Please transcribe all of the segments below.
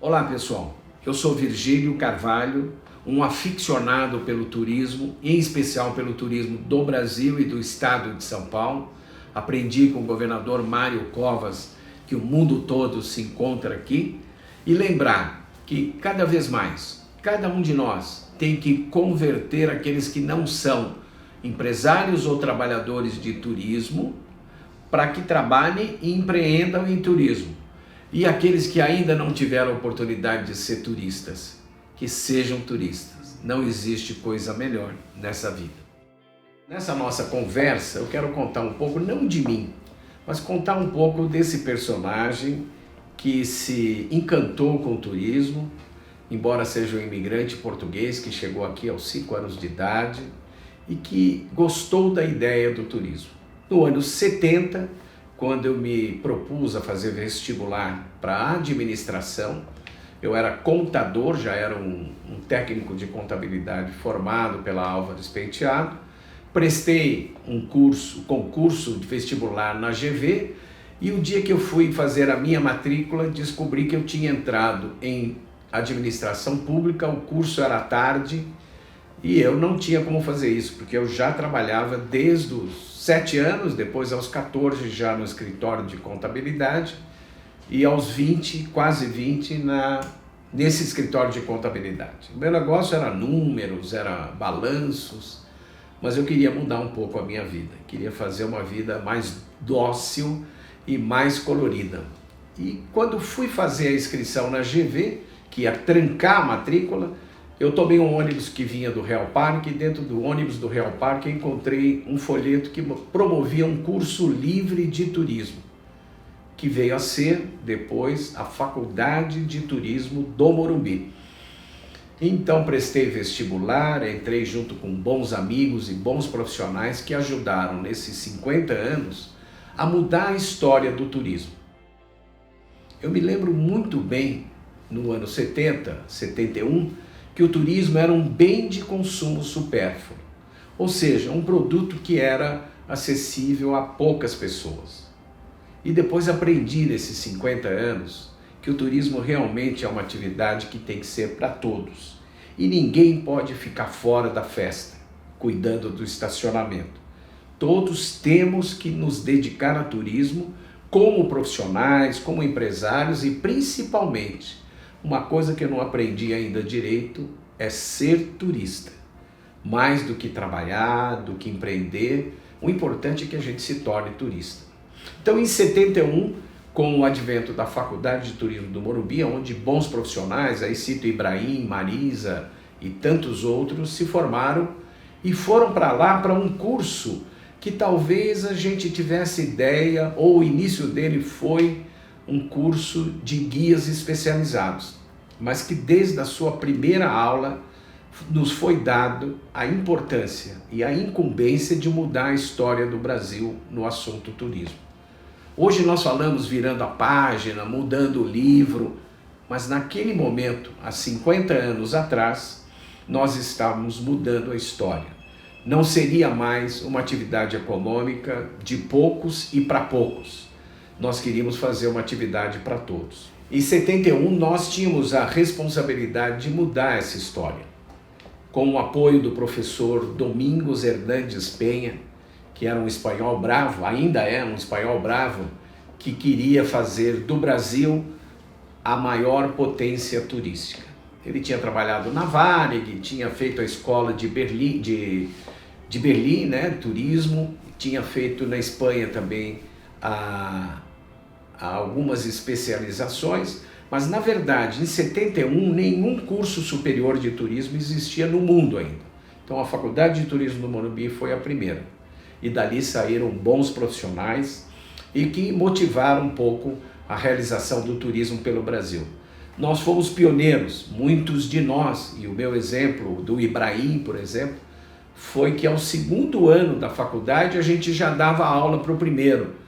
Olá pessoal, eu sou Virgílio Carvalho, um aficionado pelo turismo, em especial pelo turismo do Brasil e do estado de São Paulo. Aprendi com o governador Mário Covas que o mundo todo se encontra aqui e lembrar que cada vez mais, cada um de nós tem que converter aqueles que não são empresários ou trabalhadores de turismo para que trabalhem e empreendam em turismo. E aqueles que ainda não tiveram oportunidade de ser turistas, que sejam turistas. Não existe coisa melhor nessa vida. Nessa nossa conversa, eu quero contar um pouco, não de mim, mas contar um pouco desse personagem que se encantou com o turismo, embora seja um imigrante português que chegou aqui aos 5 anos de idade e que gostou da ideia do turismo. No ano 70, quando eu me propus a fazer vestibular para administração, eu era contador, já era um técnico de contabilidade formado pela Álvares Penteado, prestei concurso de vestibular na GV e o dia que eu fui fazer a minha matrícula, descobri que eu tinha entrado em administração pública, o curso era à tarde e eu não tinha como fazer isso, porque eu já trabalhava desde os 7 anos, depois aos 14 já no escritório de contabilidade e aos 20, quase 20 nesse escritório de contabilidade. O meu negócio era números, era balanços, mas eu queria mudar um pouco a minha vida, queria fazer uma vida mais dócil e mais colorida. E quando fui fazer a inscrição na GV, que ia trancar a matrícula, eu tomei um ônibus que vinha do Real Parque e dentro do ônibus do Real Parque eu encontrei um folheto que promovia um curso livre de turismo, que veio a ser depois a Faculdade de Turismo do Morumbi. Então prestei vestibular, entrei junto com bons amigos e bons profissionais que ajudaram nesses 50 anos a mudar a história do turismo. Eu me lembro muito bem, no ano 70, 71, que o turismo era um bem de consumo supérfluo, ou seja, um produto que era acessível a poucas pessoas. E depois aprendi nesses 50 anos que o turismo realmente é uma atividade que tem que ser para todos. E ninguém pode ficar fora da festa, cuidando do estacionamento. Todos temos que nos dedicar a turismo como profissionais, como empresários e principalmente, uma coisa que eu não aprendi ainda direito é ser turista. Mais do que trabalhar, do que empreender, o importante é que a gente se torne turista. Então, em 71, com o advento da Faculdade de Turismo do Morumbi, onde bons profissionais, aí cito Ibrahim, Marisa e tantos outros, se formaram e foram para lá para um curso que talvez a gente tivesse ideia, ou o início dele foi um curso de guias especializados, mas que desde a sua primeira aula nos foi dado a importância e a incumbência de mudar a história do Brasil no assunto turismo. Hoje nós falamos virando a página, mudando o livro, mas naquele momento, há 50 anos atrás, nós estávamos mudando a história. Não seria mais uma atividade econômica de poucos e para poucos. Nós queríamos fazer uma atividade para todos. Em 71, nós tínhamos a responsabilidade de mudar essa história. Com o apoio do professor Domingos Hernandes Penha, que era um espanhol bravo, ainda é um espanhol bravo, que queria fazer do Brasil a maior potência turística. Ele tinha trabalhado na Varig, tinha feito a escola de Berlim, né, turismo, tinha feito na Espanha também algumas especializações, mas na verdade em 71 nenhum curso superior de turismo existia no mundo ainda. Então a Faculdade de Turismo do Morumbi foi a primeira e dali saíram bons profissionais e que motivaram um pouco a realização do turismo pelo Brasil. Nós fomos pioneiros, muitos de nós, e o meu exemplo do Ibrahim, por exemplo, foi que ao 2º ano da faculdade a gente já dava aula para o primeiro.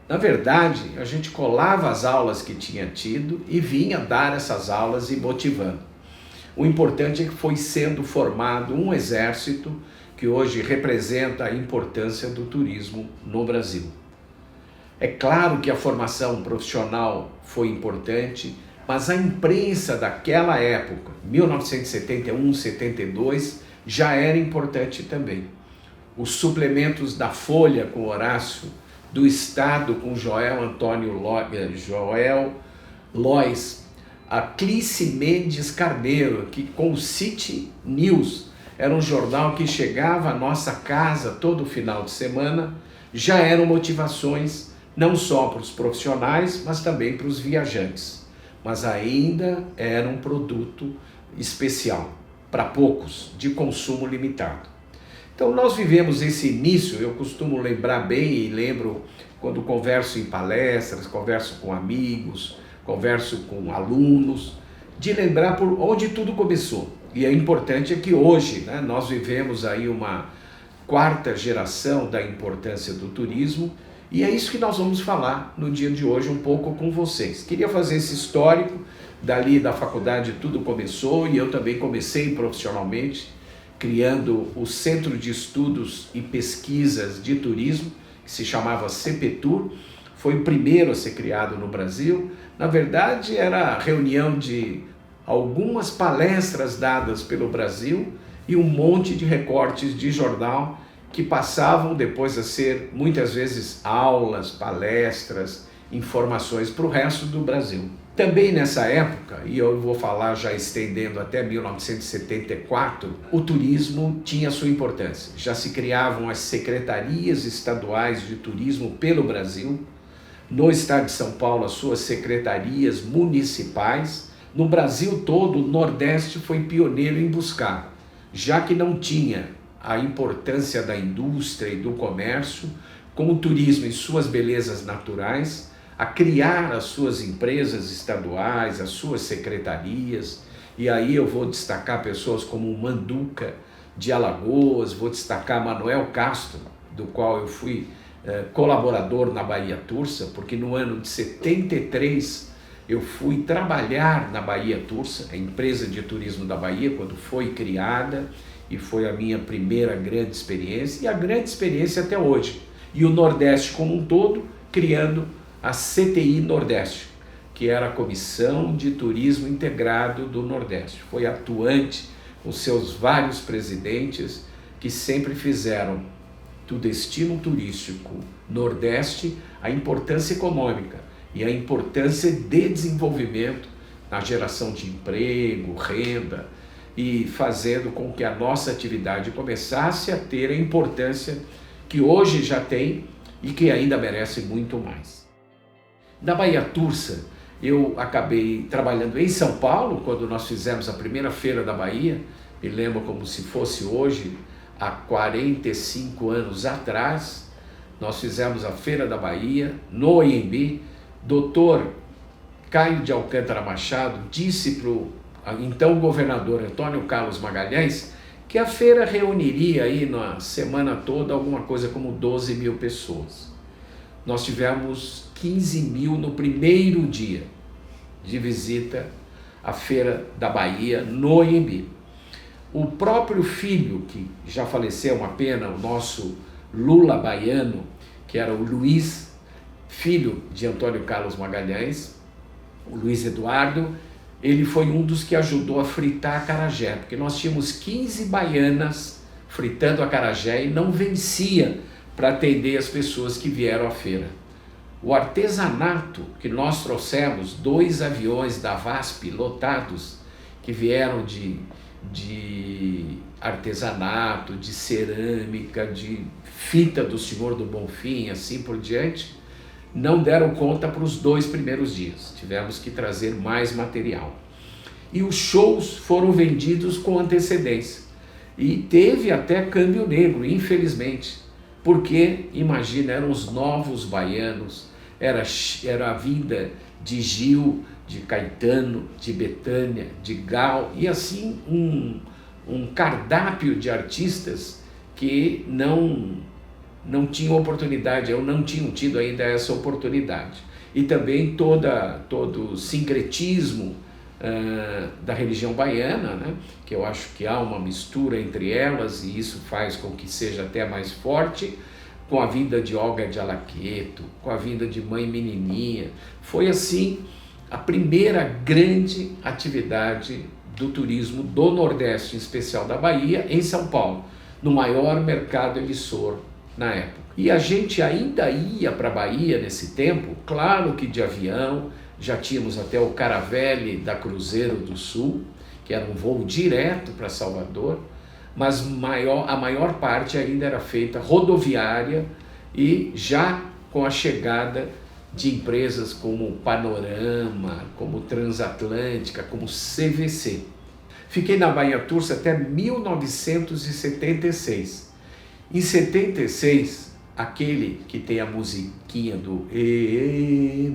Na verdade, a gente colava as aulas que tinha tido e vinha dar essas aulas e motivando. O importante é que foi sendo formado um exército que hoje representa a importância do turismo no Brasil. É claro que a formação profissional foi importante, Mas a imprensa daquela época, 1971, 72, já era importante também. Os suplementos da Folha com Horácio, do Estado com Joel Lois, a Clícia Mendes Carneiro, que com o City News, era um jornal que chegava à nossa casa todo final de semana, já eram motivações não só para os profissionais, mas também para os viajantes. Mas ainda era um produto especial, para poucos, de consumo limitado. Então nós vivemos esse início, eu costumo lembrar bem e lembro quando converso em palestras, converso com amigos, converso com alunos, de lembrar por onde tudo começou. E é importante que hoje, né, nós vivemos aí uma quarta geração da importância do turismo, e é isso que nós vamos falar no dia de hoje um pouco com vocês. Queria fazer esse histórico, dali da faculdade tudo começou, e eu também comecei profissionalmente, criando o Centro de Estudos e Pesquisas de Turismo, que se chamava CPTUR, foi o primeiro a ser criado no Brasil. Na verdade, era a reunião de algumas palestras dadas pelo Brasil e um monte de recortes de jornal que passavam depois a ser, muitas vezes, aulas, palestras, informações para o resto do Brasil. Também nessa época, e eu vou falar já estendendo até 1974, o turismo tinha sua importância. Já se criavam as secretarias estaduais de turismo pelo Brasil, no estado de São Paulo as suas secretarias municipais. No Brasil todo, o Nordeste foi pioneiro em buscar, já que não tinha a importância da indústria e do comércio, com o turismo em suas belezas naturais, a criar as suas empresas estaduais, as suas secretarias, e aí eu vou destacar pessoas como o Manduca de Alagoas, vou destacar Manuel Castro, do qual eu fui colaborador na Bahia Tursa, porque no ano de 73 eu fui trabalhar na Bahia Tursa, a empresa de turismo da Bahia, quando foi criada, e foi a minha primeira grande experiência, e a grande experiência até hoje. E o Nordeste como um todo, criando a CTI Nordeste, que era a Comissão de Turismo Integrado do Nordeste. Foi atuante com seus vários presidentes que sempre fizeram do destino turístico Nordeste a importância econômica e a importância de desenvolvimento na geração de emprego, renda, e fazendo com que a nossa atividade começasse a ter a importância que hoje já tem e que ainda merece muito mais. Na Bahia Tursa, eu acabei trabalhando em São Paulo, quando nós fizemos a primeira feira da Bahia, me lembro como se fosse hoje, há 45 anos atrás, nós fizemos a Feira da Bahia, no Anhembi. Dr. Caio de Alcântara Machado disse para o então governador Antônio Carlos Magalhães que a feira reuniria aí na semana toda alguma coisa como 12 mil pessoas. Nós tivemos 15 mil no primeiro dia de visita à Feira da Bahia, no Anhembi. O próprio filho, que já faleceu, uma pena, o nosso Lula baiano, que era o Luiz, filho de Antônio Carlos Magalhães, o Luiz Eduardo, ele foi um dos que ajudou a fritar acarajé, porque nós tínhamos 15 baianas fritando acarajé e não vencia para atender as pessoas que vieram à feira. O artesanato que nós trouxemos, 2 aviões da VASP lotados, que vieram de artesanato, de cerâmica, de fita do Senhor do Bonfim, assim por diante, não deram conta para os 2 primeiros dias. Tivemos que trazer mais material. E os shows foram vendidos com antecedência. E teve até câmbio negro, infelizmente, porque, imagina, eram os novos baianos, era a vinda de Gil, de Caetano, de Bethânia, de Gal, e assim um cardápio de artistas que não tinham oportunidade, ou não tinham tido ainda essa oportunidade. E também todo o sincretismo da religião baiana, né? Que eu acho que há uma mistura entre elas, e isso faz com que seja até mais forte, com a vinda de Olga de Alaqueto, com a vinda de Mãe Menininha. Foi assim a primeira grande atividade do turismo do Nordeste, em especial da Bahia, em São Paulo, no maior mercado emissor na época. E a gente ainda ia para a Bahia nesse tempo, claro que de avião, já tínhamos até o Caravelle da Cruzeiro do Sul, que era um voo direto para Salvador, mas a maior parte ainda era feita rodoviária e já com a chegada de empresas como Panorama, como Transatlântica, como CVC. Fiquei na Bahia Tours até 1976. Em 76, aquele que tem a musiquinha do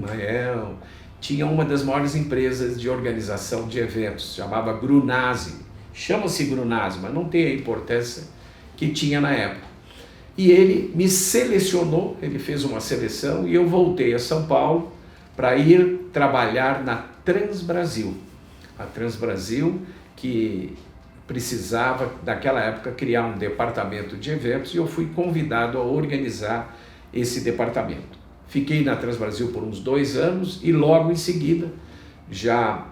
Mael, tinha uma das maiores empresas de organização de eventos, chamava Grunase. Chama-se Grunase, mas não tem a importância que tinha na época. E ele me selecionou, ele fez uma seleção e eu voltei a São Paulo para ir trabalhar na Transbrasil. A Transbrasil que precisava, naquela época, criar um departamento de eventos e eu fui convidado a organizar esse departamento. Fiquei na Transbrasil por uns 2 anos e logo em seguida já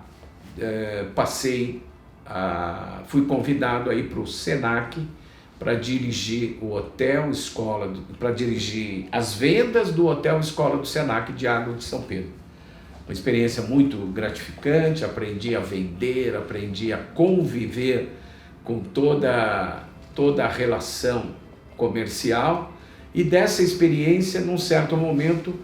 fui convidado a ir para o Senac para dirigir o Hotel Escola, para dirigir as vendas do Hotel Escola do Senac de Água de São Pedro. Uma experiência muito gratificante, aprendi a vender, aprendi a conviver com toda a relação comercial e dessa experiência, num certo momento,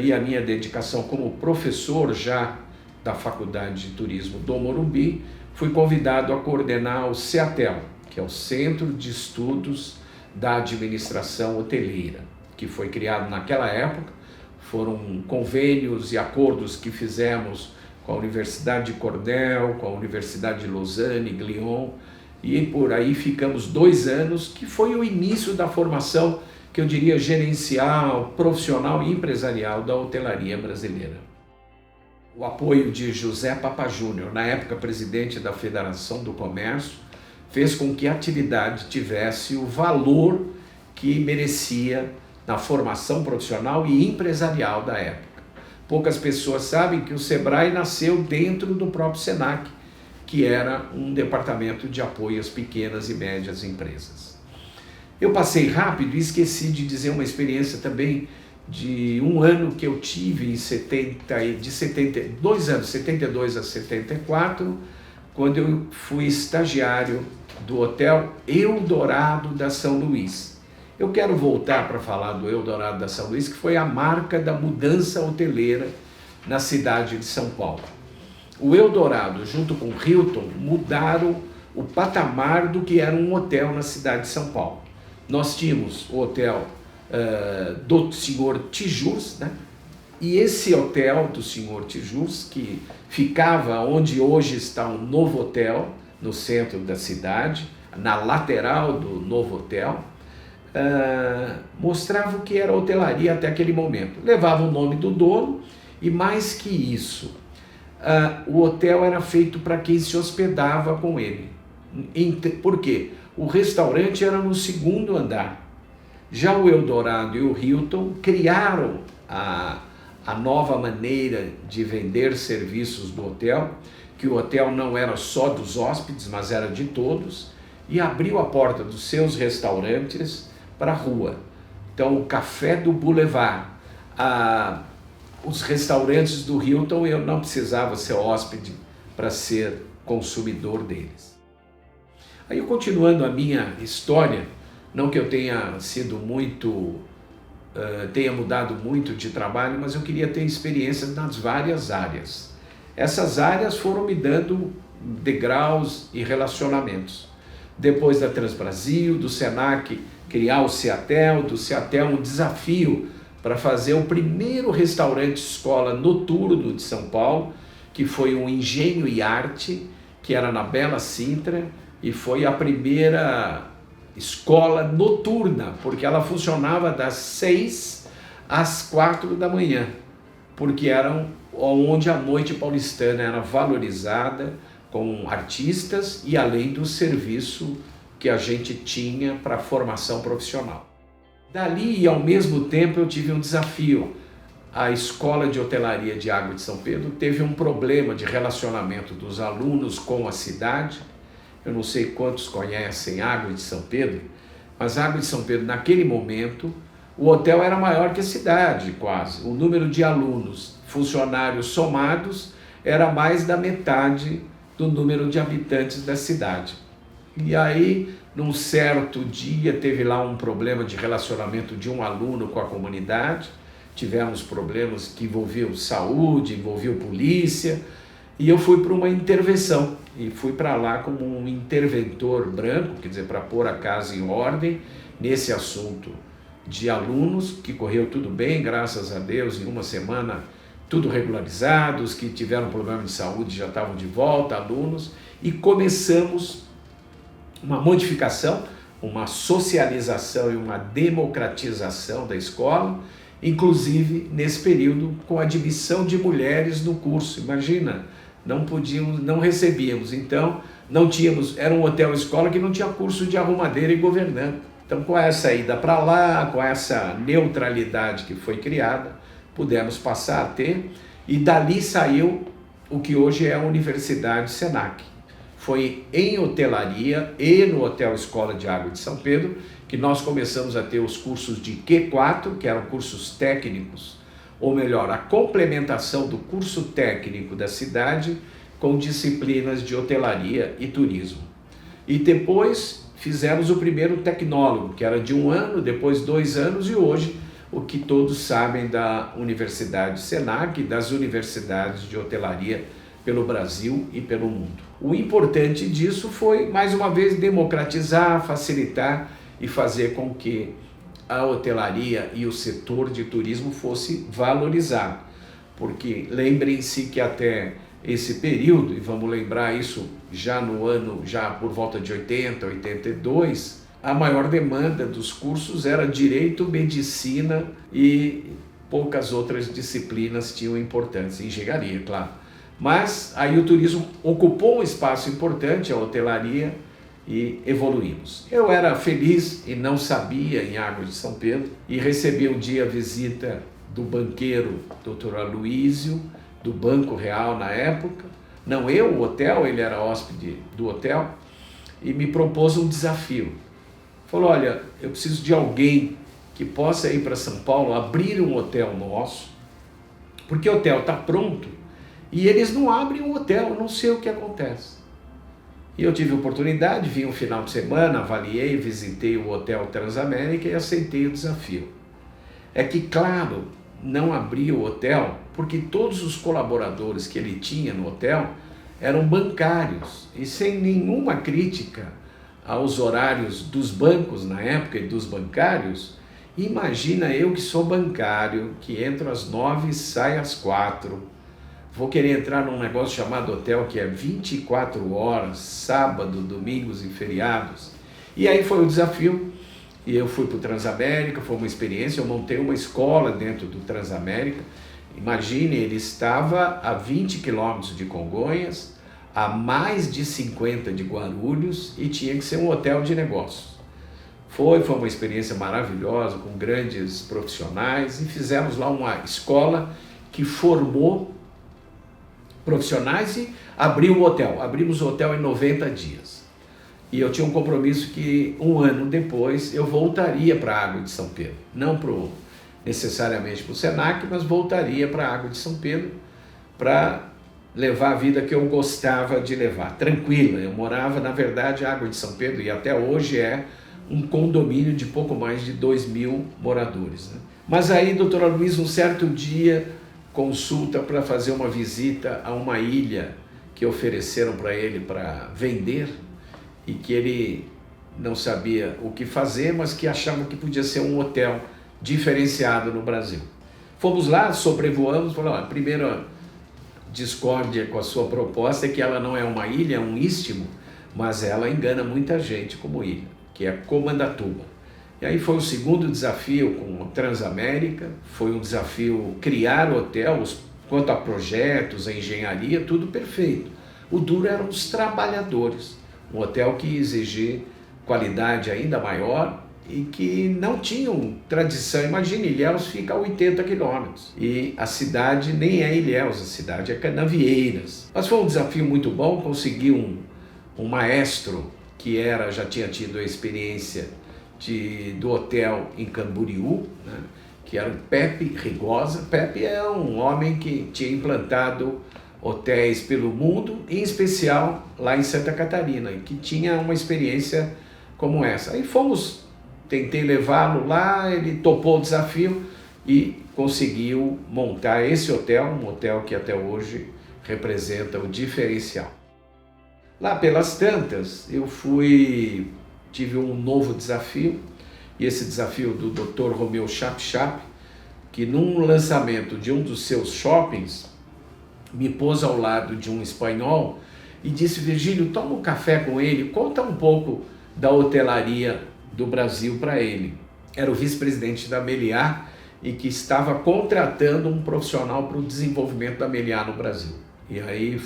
e a minha dedicação como professor já da Faculdade de Turismo do Morumbi, fui convidado a coordenar o CEATEL, que é o Centro de Estudos da Administração Hoteleira, que foi criado naquela época. Foram convênios e acordos que fizemos com a Universidade de Cornell, com a Universidade de Lausanne, Lyon, e por aí ficamos 2 anos, que foi o início da formação, que eu diria, gerencial, profissional e empresarial da hotelaria brasileira. O apoio de José Papa Júnior, na época presidente da Federação do Comércio, fez com que a atividade tivesse o valor que merecia na formação profissional e empresarial da época. Poucas pessoas sabem que o Sebrae nasceu dentro do próprio Senac, que era um departamento de apoio às pequenas e médias empresas. Eu passei rápido e esqueci de dizer uma experiência também de um ano que eu tive de 72 a 74, quando eu fui estagiário do Hotel Eldorado da São Luís. Eu quero voltar para falar do Eldorado da São Luís, que foi a marca da mudança hoteleira na cidade de São Paulo. O Eldorado, junto com o Hilton, mudaram o patamar do que era um hotel na cidade de São Paulo. Nós tínhamos o hotel do Senhor Tijus, né? E esse hotel do Senhor Tijus, que ficava onde hoje está um novo hotel, no centro da cidade, na lateral do novo hotel, mostrava o que era hotelaria até aquele momento. Levava o nome do dono e, mais que isso, o hotel era feito para quem se hospedava com ele. Por quê? O restaurante era no 2º andar. Já o Eldorado e o Hilton criaram a nova maneira de vender serviços do hotel, que o hotel não era só dos hóspedes, mas era de todos, e abriu a porta dos seus restaurantes para a rua. Então, o Café do Boulevard, os restaurantes do Hilton, eu não precisava ser hóspede para ser consumidor deles. Aí, continuando a minha história, não que eu tenha sido tenha mudado muito de trabalho, mas eu queria ter experiências nas várias áreas. Essas áreas foram me dando degraus e relacionamentos. Depois da Transbrasil, do Senac, criar o CEATEL, do CEATEL um desafio para fazer o primeiro restaurante escola noturno de São Paulo, que foi um Engenho e Arte, que era na Bela Sintra, e foi a primeira escola noturna, porque ela funcionava das 6 às 4 da manhã, porque era onde a noite paulistana era valorizada com artistas e além do serviço que a gente tinha para a formação profissional. Dali, e ao mesmo tempo, eu tive um desafio. a Escola de Hotelaria de Água de São Pedro teve um problema de relacionamento dos alunos com a cidade. Eu não sei quantos conhecem Água de São Pedro, mas Água de São Pedro, naquele momento, o hotel era maior que a cidade, quase. O número de alunos, funcionários somados, era mais da metade do número de habitantes da cidade. E aí, num certo dia, teve lá um problema de relacionamento de um aluno com a comunidade. Tivemos problemas que envolviam saúde, envolviam polícia, e eu fui para uma intervenção, e fui para lá como um interventor branco, quer dizer, para pôr a casa em ordem nesse assunto de alunos, que correu tudo bem, graças a Deus, em uma semana tudo regularizados, que tiveram problema de saúde já estavam de volta, alunos, e começamos uma modificação, uma socialização e uma democratização da escola, inclusive nesse período com a admissão de mulheres no curso. Imagina, não recebíamos, então não tínhamos, era um hotel-escola que não tinha curso de arrumadeira e governanta. Então, com essa ida para lá, com essa neutralidade que foi criada, pudemos passar a ter, e dali saiu o que hoje é a Universidade Senac. Foi em hotelaria e no Hotel Escola de Água de São Pedro que nós começamos a ter os cursos de Q4, que eram cursos técnicos, ou melhor, a complementação do curso técnico da cidade com disciplinas de hotelaria e turismo. E depois fizemos o primeiro tecnólogo, que era de 1 ano, depois 2 anos, e hoje o que todos sabem da Universidade Senac e das universidades de hotelaria pelo Brasil e pelo mundo. O importante disso foi, mais uma vez, democratizar, facilitar e fazer com que a hotelaria e o setor de turismo fosse valorizado. Porque lembrem-se que até esse período, e vamos lembrar isso já por volta de 80, 82, a maior demanda dos cursos era direito, medicina e poucas outras disciplinas tinham importância, engenharia, claro. Mas aí o turismo ocupou um espaço importante, a hotelaria, e evoluímos. Eu era feliz e não sabia em Água de São Pedro, e recebi um dia a visita do banqueiro Dr. Aloísio, do Banco Real na época, não eu, o hotel, ele era hóspede do hotel, e me propôs um desafio. Falou, olha, eu preciso de alguém que possa ir para São Paulo, abrir um hotel nosso, porque o hotel está pronto, e eles não abrem um hotel, não sei o que acontece. E eu tive a oportunidade, vim um final de semana, avaliei, visitei o Hotel Transamérica e aceitei o desafio. É que, claro, não abri o hotel, porque todos os colaboradores que ele tinha no hotel eram bancários, e sem nenhuma crítica aos horários dos bancos na época e dos bancários, imagina eu que sou bancário, que entro às 9 e saio às 4, vou querer entrar num negócio chamado hotel que é 24 horas, sábado, domingos e feriados. E aí foi o desafio, e eu fui para o Transamérica, foi uma experiência, eu montei uma escola dentro do Transamérica. Imagine, ele estava a 20 quilômetros de Congonhas, a mais de 50 de Guarulhos, e tinha que ser um hotel de negócios. Foi uma experiência maravilhosa, com grandes profissionais, e fizemos lá uma escola que formou profissionais e abriu o hotel. Abrimos o hotel em 90 dias. E eu tinha um compromisso que 1 ano depois eu voltaria para a Água de São Pedro. Não necessariamente para o Senac, mas voltaria para a Água de São Pedro para levar a vida que eu gostava de levar, tranquila. Eu morava, na verdade, a Água de São Pedro, e até hoje é um condomínio de pouco mais de 2.000 moradores, né? Mas aí, doutor Aloísio, um certo dia, consulta para fazer uma visita a uma ilha que ofereceram para ele para vender, e que ele não sabia o que fazer, mas que achava que podia ser um hotel diferenciado no Brasil. Fomos lá, sobrevoamos, falou, a primeira discórdia com a sua proposta é que ela não é uma ilha, é um istmo, mas ela engana muita gente como ilha, que é Comandatuba. E aí foi o segundo desafio com a Transamérica, foi um desafio criar o hotel, quanto a projetos, a engenharia, tudo perfeito. O duro eram os trabalhadores, um hotel que exigia qualidade ainda maior e que não tinham tradição. Imagine, Ilhéus fica a 80 quilômetros e a cidade nem é Ilhéus, a cidade é Canavieiras. Mas foi um desafio muito bom, consegui um maestro que já tinha tido a experiência do hotel em Camboriú, né, que era o Pepe Rigosa. Pepe é um homem que tinha implantado hotéis pelo mundo, em especial lá em Santa Catarina, e que tinha uma experiência como essa. Aí tentei levá-lo lá, ele topou o desafio e conseguiu montar esse hotel, um hotel que até hoje representa o diferencial. Lá pelas tantas, tive um novo desafio, e esse desafio do Dr. Romeu Chap, que num lançamento de um dos seus shoppings, me pôs ao lado de um espanhol e disse: Virgílio, toma um café com ele, conta um pouco da hotelaria do Brasil para ele. Era o vice-presidente da Meliá e que estava contratando um profissional para o desenvolvimento da Meliá no Brasil. E aí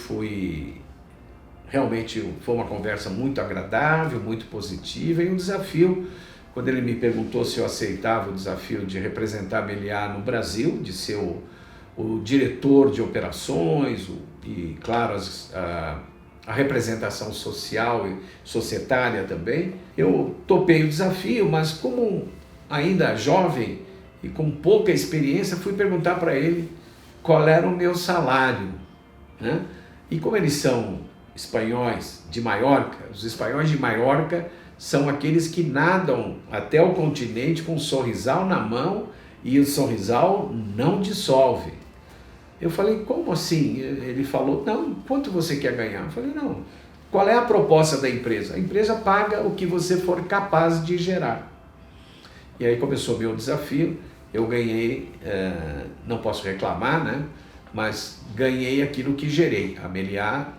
realmente foi uma conversa muito agradável, muito positiva, e um desafio, quando ele me perguntou se eu aceitava o desafio de representar a Meliá no Brasil, de ser o diretor de operações e, claro, a representação social e societária também, eu topei o desafio, mas como ainda jovem e com pouca experiência, fui perguntar para ele qual era o meu salário, né? E como eles são espanhóis de Maiorca, os espanhóis de Maiorca são aqueles que nadam até o continente com um sorrisal na mão e o sorrisal não dissolve. Eu falei: como assim? Ele falou: não, quanto você quer ganhar? Eu falei: não, qual é a proposta da empresa? A empresa paga o que você for capaz de gerar. E aí começou o meu desafio, eu ganhei, não posso reclamar, né? Mas ganhei aquilo que gerei. A Meliá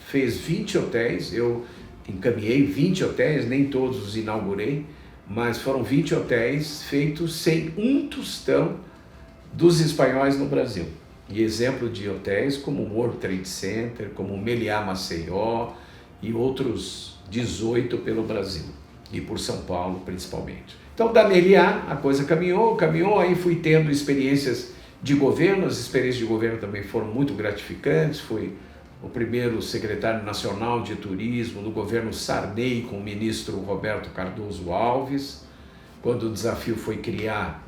fez 20 hotéis, eu encaminhei 20 hotéis, nem todos os inaugurei, mas foram 20 hotéis feitos sem um tostão dos espanhóis no Brasil. E exemplo de hotéis como o World Trade Center, como o Meliá Maceió e outros 18 pelo Brasil e por São Paulo principalmente. Então da Meliá a coisa caminhou, aí fui tendo experiências de governo, as experiências de governo também foram muito gratificantes. Fui o primeiro secretário nacional de turismo no governo Sarney com o ministro Roberto Cardoso Alves, quando o desafio foi criar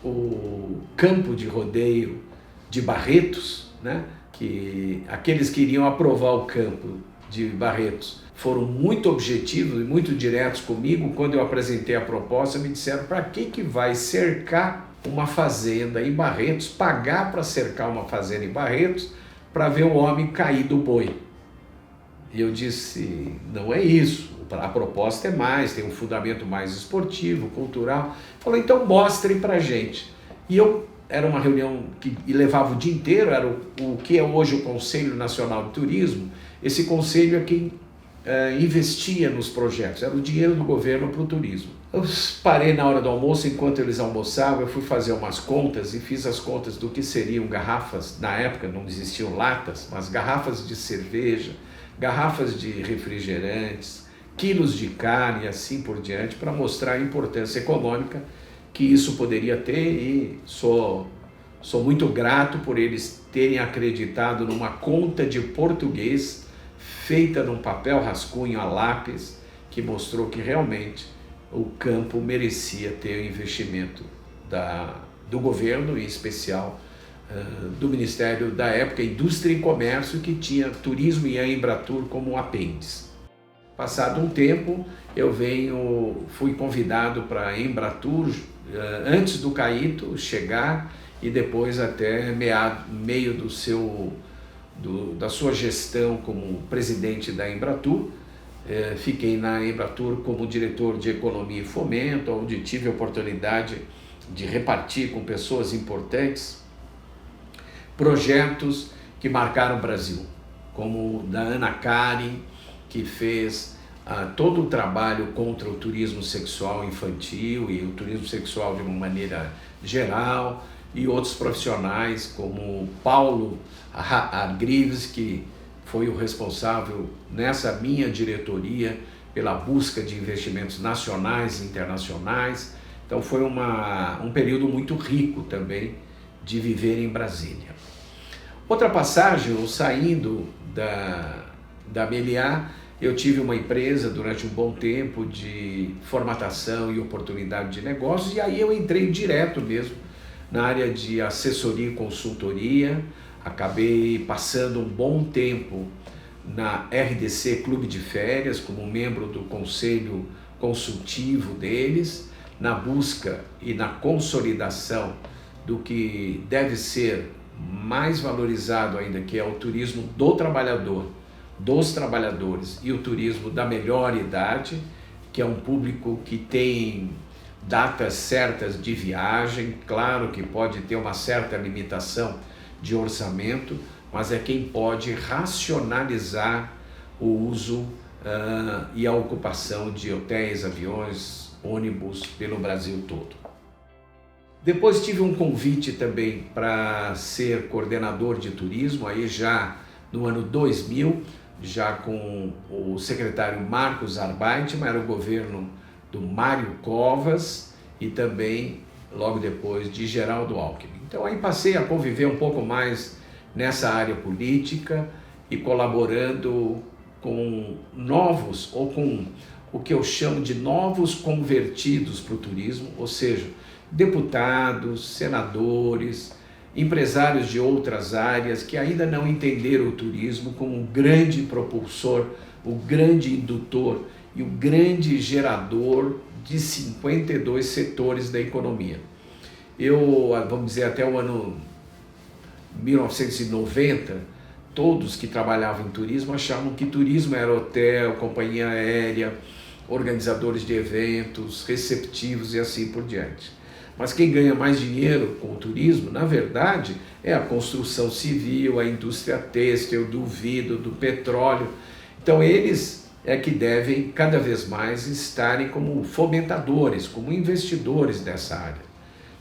o campo de rodeio de Barretos, né? Que aqueles que iriam aprovar o campo de Barretos foram muito objetivos e muito diretos comigo. Quando eu apresentei a proposta, me disseram: para que vai cercar uma fazenda em Barretos, pagar para cercar uma fazenda em Barretos, para ver o homem cair do boi? E eu disse: não é isso, a proposta é mais, tem um fundamento mais esportivo, cultural. Falou: então mostre para a gente. E era uma reunião que levava o dia inteiro, era o que é hoje o Conselho Nacional de Turismo. Esse conselho é quem investia nos projetos, era o dinheiro do governo para o turismo. Eu parei na hora do almoço, enquanto eles almoçavam, eu fui fazer umas contas e fiz as contas do que seriam garrafas, na época não existiam latas, mas garrafas de cerveja, garrafas de refrigerantes, quilos de carne e assim por diante, para mostrar a importância econômica que isso poderia ter, e sou muito grato por eles terem acreditado numa conta de português feita num papel rascunho a lápis, que mostrou que realmente o campo merecia ter o investimento do governo, em especial do Ministério da época, Indústria e Comércio, que tinha turismo e a Embratur como apêndice. Passado um tempo, fui convidado para a Embratur, antes do Caíto chegar, e depois até meio da sua gestão como presidente da Embratur. Fiquei na Embratur como diretor de Economia e Fomento, onde tive a oportunidade de repartir com pessoas importantes projetos que marcaram o Brasil, como o da Ana Karen, que fez todo o trabalho contra o turismo sexual infantil e o turismo sexual de uma maneira geral, e outros profissionais como Paulo Argrives, que foi o responsável nessa minha diretoria pela busca de investimentos nacionais e internacionais. Então foi um período muito rico também de viver em Brasília. Outra passagem, eu saindo da Meliá, eu tive uma empresa durante um bom tempo de formatação e oportunidade de negócios, e aí eu entrei direto mesmo na área de assessoria e consultoria. Acabei passando um bom tempo na RDC Clube de Férias, como membro do conselho consultivo deles, na busca e na consolidação do que deve ser mais valorizado ainda, que é o turismo do trabalhador, dos trabalhadores, e o turismo da melhor idade, que é um público que tem datas certas de viagem. Claro que pode ter uma certa limitação de orçamento, mas é quem pode racionalizar o uso e a ocupação de hotéis, aviões, ônibus pelo Brasil todo. Depois tive um convite também para ser coordenador de turismo, aí já no ano 2000, já com o secretário Marcos Arbeitman, era o governo do Mário Covas e também logo depois de Geraldo Alckmin. Então aí passei a conviver um pouco mais nessa área política e colaborando com novos, ou com o que eu chamo de novos convertidos para o turismo, ou seja, deputados, senadores, empresários de outras áreas que ainda não entenderam o turismo como um grande propulsor, o grande indutor e o grande gerador de 52 setores da economia. Eu, vamos dizer, até o ano 1990, todos que trabalhavam em turismo achavam que turismo era hotel, companhia aérea, organizadores de eventos, receptivos e assim por diante. Mas quem ganha mais dinheiro com o turismo, na verdade, é a construção civil, a indústria têxtil, do vidro, do petróleo. Então eles é que devem cada vez mais estarem como fomentadores, como investidores dessa área.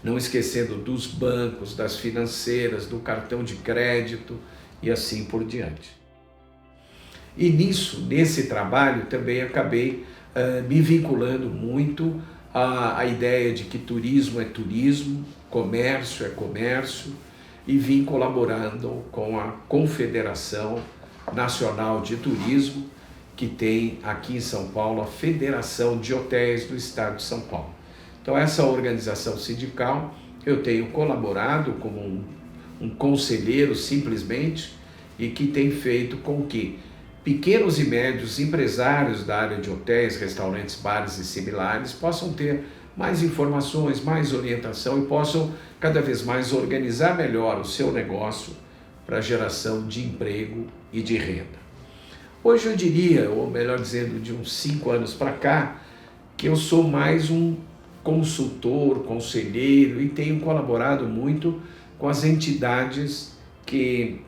Não esquecendo dos bancos, das financeiras, do cartão de crédito e assim por diante. E nesse trabalho também acabei me vinculando muito à ideia de que turismo é turismo, comércio é comércio, e vim colaborando com a Confederação Nacional de Turismo, que tem aqui em São Paulo a Federação de Hotéis do Estado de São Paulo. Então essa organização sindical eu tenho colaborado como um conselheiro simplesmente, e que tem feito com que pequenos e médios empresários da área de hotéis, restaurantes, bares e similares possam ter mais informações, mais orientação e possam cada vez mais organizar melhor o seu negócio para a geração de emprego e de renda. Hoje eu diria, ou melhor dizendo, de uns 5 anos para cá, que eu sou mais um consultor, conselheiro, e tenho colaborado muito com as entidades que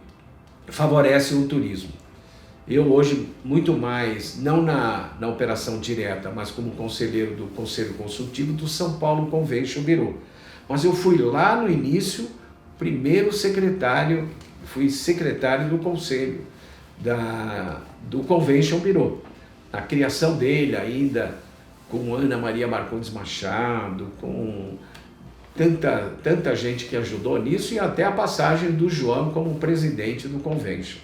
favorecem o turismo. Eu hoje, muito mais, não na operação direta, mas como conselheiro do Conselho Consultivo do São Paulo Convention Bureau. Mas eu fui lá no início, primeiro secretário, fui secretário do Conselho do Convention Bureau. A criação dele ainda com Ana Maria Marcondes Machado, com tanta gente que ajudou nisso, e até a passagem do João como presidente do Convention.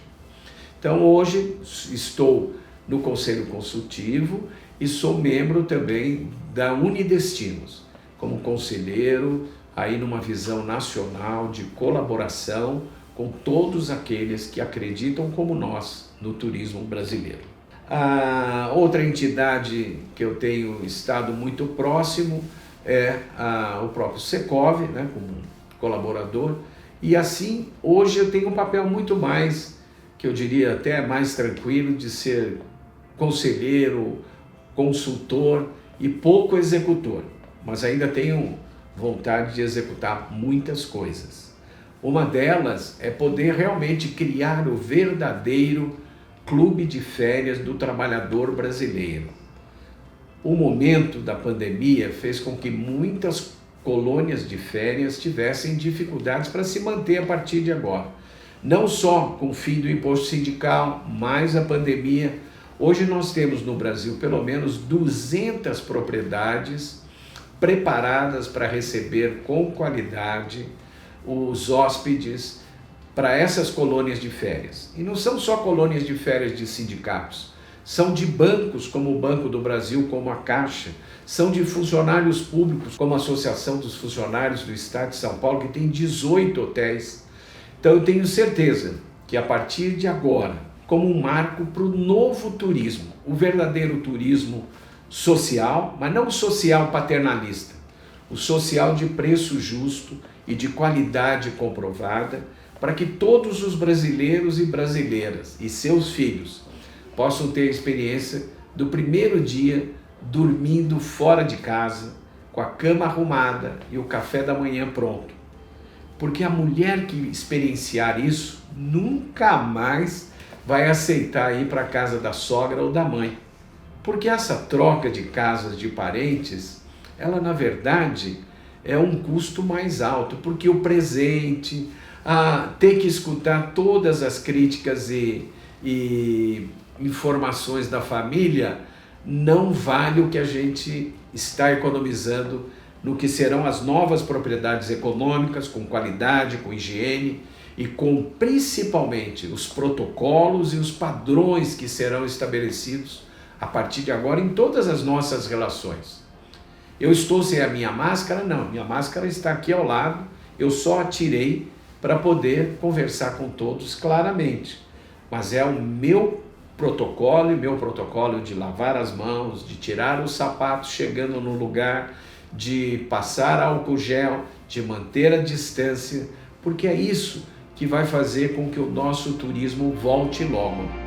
Então hoje estou no Conselho Consultivo e sou membro também da Unidestinos, como conselheiro, aí numa visão nacional de colaboração com todos aqueles que acreditam como nós no turismo brasileiro. A outra entidade que eu tenho estado muito próximo é o próprio Secov, né, como colaborador, e assim hoje eu tenho um papel muito mais, que eu diria até mais tranquilo, de ser conselheiro, consultor e pouco executor, mas ainda tenho vontade de executar muitas coisas. Uma delas é poder realmente criar o verdadeiro clube de férias do trabalhador brasileiro. O momento da pandemia fez com que muitas colônias de férias tivessem dificuldades para se manter a partir de agora. Não só com o fim do imposto sindical, mas a pandemia Hoje nós temos no Brasil pelo menos 200 propriedades preparadas para receber com qualidade os hóspedes para essas colônias de férias. E não são só colônias de férias de sindicatos, são de bancos como o Banco do Brasil, como a Caixa, são de funcionários públicos como a Associação dos Funcionários do Estado de São Paulo, que tem 18 hotéis. Então eu tenho certeza que a partir de agora, como um marco para o novo turismo, o verdadeiro turismo social, mas não social paternalista, o social de preço justo e de qualidade comprovada, para que todos os brasileiros e brasileiras e seus filhos possam ter a experiência do primeiro dia dormindo fora de casa, com a cama arrumada e o café da manhã pronto. Porque a mulher que experienciar isso nunca mais vai aceitar ir para a casa da sogra ou da mãe. Porque essa troca de casas de parentes, ela na verdade é um custo mais alto, porque o presente, ter que escutar todas as críticas e informações da família, não vale o que a gente está economizando no que serão as novas propriedades econômicas, com qualidade, com higiene e com principalmente os protocolos e os padrões que serão estabelecidos a partir de agora em todas as nossas relações. Eu estou sem a minha máscara? Não, minha máscara está aqui ao lado, eu só a tirei para poder conversar com todos claramente. Mas é o meu protocolo, e meu protocolo de lavar as mãos, de tirar os sapatos chegando no lugar, de passar álcool gel, de manter a distância, porque é isso que vai fazer com que o nosso turismo volte logo.